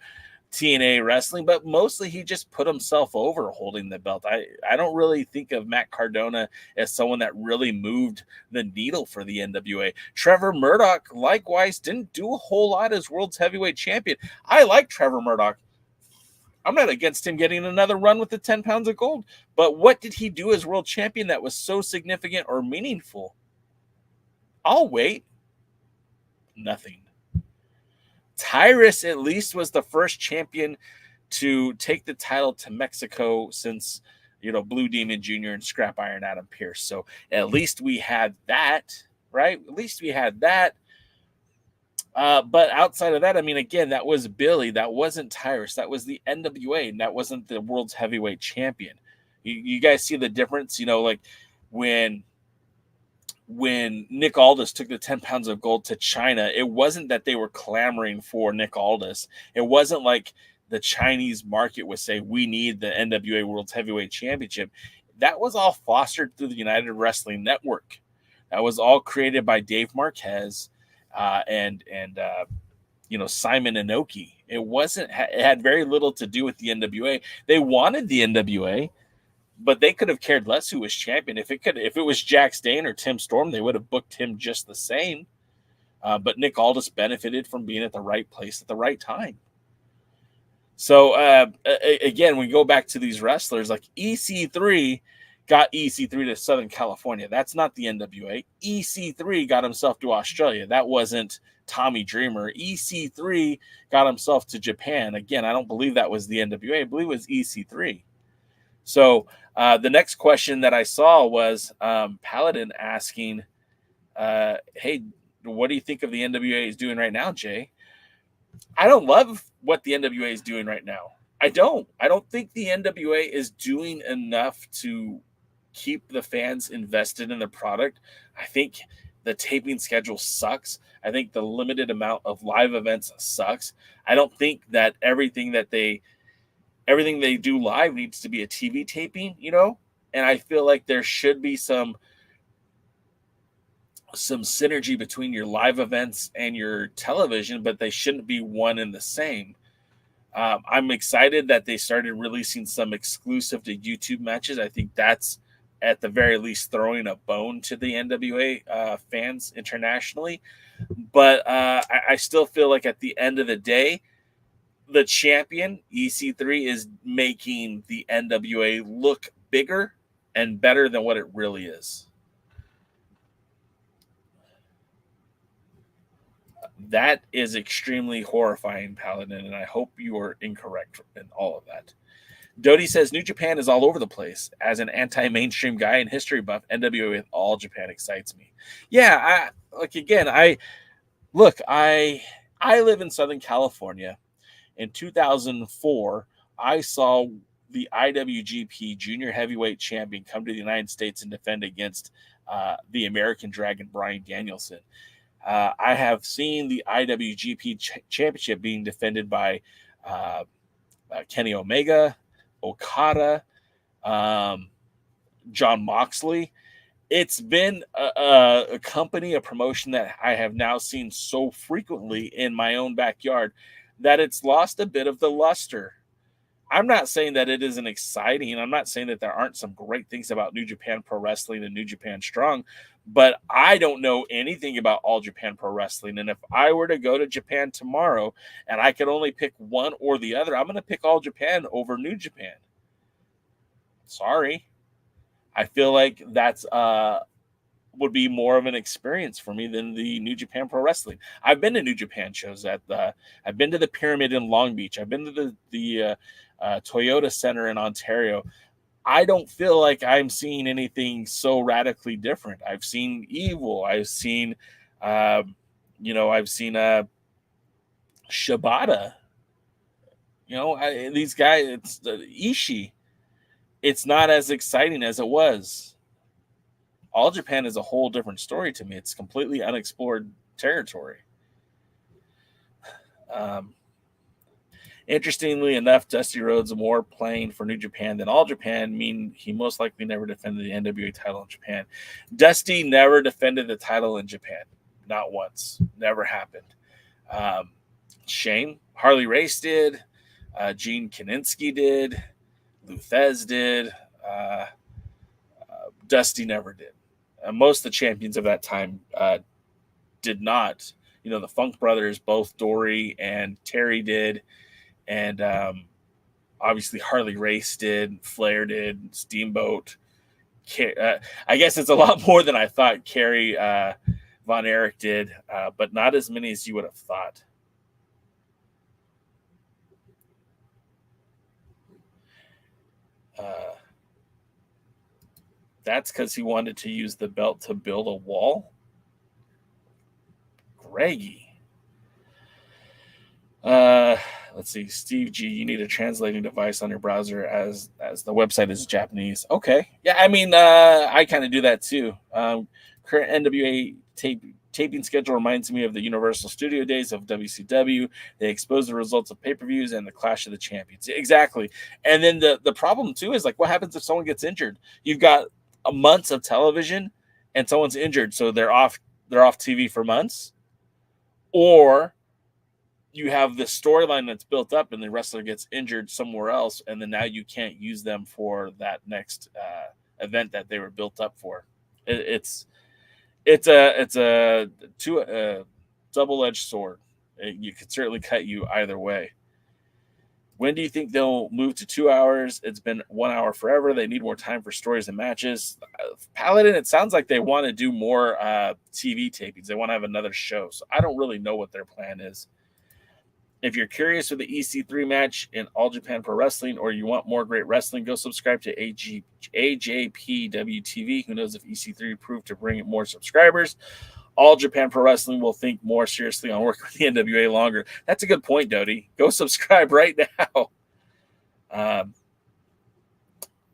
TNA Wrestling, but mostly he just put himself over holding the belt. I don't really think of Matt Cardona as someone that really moved the needle for the NWA. Trevor Murdoch, likewise, didn't do a whole lot as world's heavyweight champion. I like Trevor Murdoch. I'm not against him getting another run with the 10 pounds of gold, but what did he do as world champion that was so significant or meaningful? I'll wait. Nothing. Tyrus at least was the first champion to take the title to Mexico since, Blue Demon Jr. and Scrap Iron Adam Pearce. So at least we had that, right? At least we had that. But outside of that, again, that was Billy. That wasn't Tyrus. That was the NWA, and that wasn't the world's heavyweight champion. You guys see the difference? Like when Nick Aldis took the 10 pounds of gold to China, it wasn't that they were clamoring for Nick Aldis. It wasn't like the Chinese market would say, we need the NWA World's Heavyweight Championship. That was all fostered through the United Wrestling Network. That was all created by Dave Marquez and Simon Inoki. It had very little to do with the NWA. They wanted the NWA, but they could have cared less who was champion. If it was Jack Stane or Tim Storm, they would have booked him just the same. But Nick Aldis benefited from being at the right place at the right time. So again, we go back to these wrestlers like EC3 got EC3 to Southern California. That's not the NWA. EC3 got himself to Australia. That wasn't Tommy Dreamer. EC3 got himself to Japan. Again, I don't believe that was the NWA. I believe it was EC3. So the next question that I saw was Paladin asking, hey, what do you think of the NWA is doing right now, Jay? I don't love what the NWA is doing right now. I don't think the NWA is doing enough to keep the fans invested in the product. I think the taping schedule sucks. I think the limited amount of live events sucks. I don't think that everything they do live needs to be a TV taping, and I feel like there should be some synergy between your live events and your television, but they shouldn't be one and the same. I'm excited that they started releasing some exclusive to YouTube matches. I think that's at the very least throwing a bone to the NWA fans internationally. But I still feel like at the end of the day, the champion, EC3, is making the NWA look bigger and better than what it really is. That is extremely horrifying, Paladin, and I hope you are incorrect in all of that. Dodie says, New Japan is all over the place. As an anti-mainstream guy and history buff, NWA with All Japan excites me. Yeah, I live in Southern California. In 2004, I saw the IWGP Junior Heavyweight Champion come to the United States and defend against the American Dragon, Bryan Danielson. I have seen the IWGP Championship being defended by Kenny Omega, Okada, John Moxley. It's been a company, a promotion that I have now seen so frequently in my own backyard that it's lost a bit of the luster. I'm not saying that it isn't exciting. I'm not saying that there aren't some great things about New Japan Pro Wrestling and New Japan Strong, but I don't know anything about All Japan Pro Wrestling. And if I were to go to Japan tomorrow and I could only pick one or the other, I'm going to pick All Japan over New Japan. Sorry. I feel like that's would be more of an experience for me than the New Japan Pro Wrestling. I've been to New Japan shows I've been to the Pyramid in Long Beach. I've been to the Toyota Center in Ontario. I don't feel like I'm seeing anything so radically different. I've seen Evil. I've seen, Shibata. These guys, it's Ishii. It's not as exciting as it was. All Japan is a whole different story to me. It's completely unexplored territory. Interestingly enough, Dusty Rhodes more playing for New Japan than All Japan mean he most likely never defended the NWA title in Japan. Dusty never defended the title in Japan. Not once. Never happened. Shame. Harley Race did. Gene Kininsky did. Luthez did. Dusty never did. Most of the champions of that time did not. The Funk Brothers, both Dory and Terry did. And obviously Harley Race did. Flair did. Steamboat. I guess it's a lot more than I thought Kerry Von Erich did, but not as many as you would have thought. That's because he wanted to use the belt to build a wall. Greggy. Let's see. Steve G, you need a translating device on your browser as the website is Japanese. Okay. Yeah, I kind of do that too. Current NWA taping schedule reminds me of the Universal Studio days of WCW. They expose the results of pay-per-views and the Clash of the Champions. Exactly. And then the problem too is what happens if someone gets injured? You've got months of television and someone's injured, so they're off TV for months, or you have this storyline that's built up and the wrestler gets injured somewhere else, and then now you can't use them for that next event that they were built up for. It's a double-edged sword. You could certainly cut you either way. When do you think they'll move to 2 hours? It's been 1 hour forever. They need more time for stories and matches. Paladin, it sounds like they want to do more TV tapings. They want to have another show. So I don't really know what their plan is. If you're curious for the EC3 match in All Japan Pro Wrestling, or you want more great wrestling, go subscribe to AJPWTV. Who knows if EC3 proved to bring more subscribers? All Japan Pro Wrestling will think more seriously on working with the NWA longer. That's a good point, Dodie. Go subscribe right now.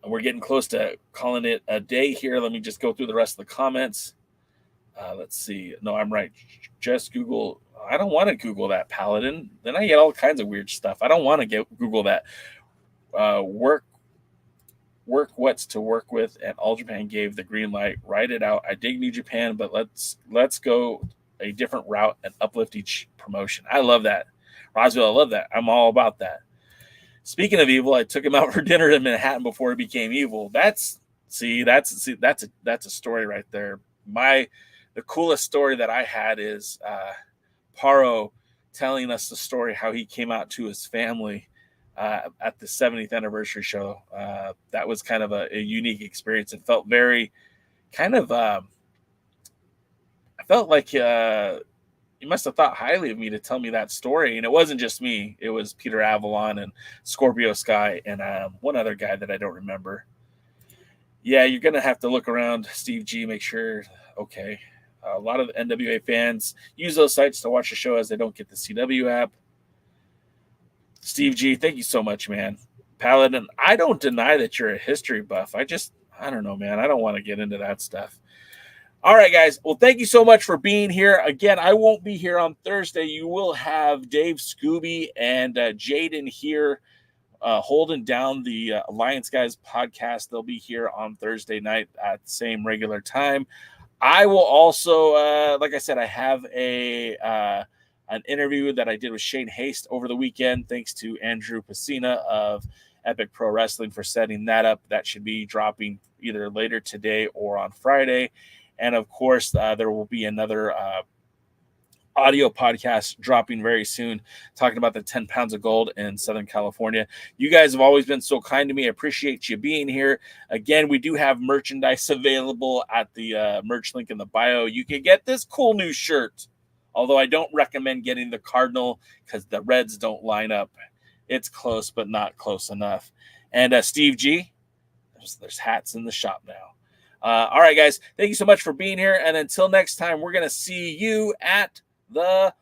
We're getting close to calling it a day here. Let me just go through the rest of the comments. Let's see. No, I'm right. Just Google. I don't want to Google that, Paladin. Then I get all kinds of weird stuff. I don't want to Google that. Work what's to work with, and All Japan gave the green light. Write it out. I dig New Japan, but let's go a different route and uplift each promotion. I love that. Roswell, I love that. I'm all about that. Speaking of evil, I took him out for dinner in Manhattan before he became evil. That's a story right there. The coolest story that I had is Paro telling us the story how he came out to his family at the 70th anniversary show. That was kind of a unique experience. It felt very kind of, I felt like you must have thought highly of me to tell me that story. And it wasn't just me. It was Peter Avalon and Scorpio Sky and one other guy that I don't remember. Yeah, you're going to have to look around, Steve G, make sure, okay. A lot of the NWA fans use those sites to watch the show as they don't get the CW app. Steve G, thank you so much, man. Paladin, I don't deny that you're a history buff. I don't know, man. I don't want to get into that stuff. All right, guys. Well, thank you so much for being here. Again, I won't be here on Thursday. You will have Dave Scooby and Jaden here holding down the Alliance Guys podcast. They'll be here on Thursday night at the same regular time. I will also, like I said, I have an interview that I did with Shane Haste over the weekend. Thanks to Andrew Pacina of Epic Pro Wrestling for setting that up. That should be dropping either later today or on Friday. And of course, there will be another audio podcast dropping very soon, talking about the 10 pounds of gold in Southern California. You guys have always been so kind to me. I appreciate you being here. Again, we do have merchandise available at the merch link in the bio. You can get this cool new shirt, although I don't recommend getting the Cardinal because the Reds don't line up. It's close, but not close enough. And Steve G, there's hats in the shop now. All right, guys, thank you so much for being here. And until next time, we're going to see you at the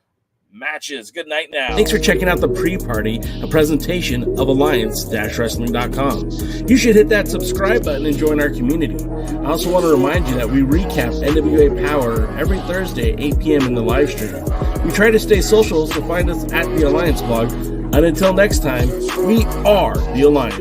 matches. Good night now. Thanks for checking out the pre-party, a presentation of Alliance-Wrestling.com. You should hit that subscribe button and join our community. I also want to remind you that we recap NWA POWERRR every Thursday at 8 p.m. in the live stream. We try to stay social, so find us at the Alliance blog. And until next time, we are the Alliance.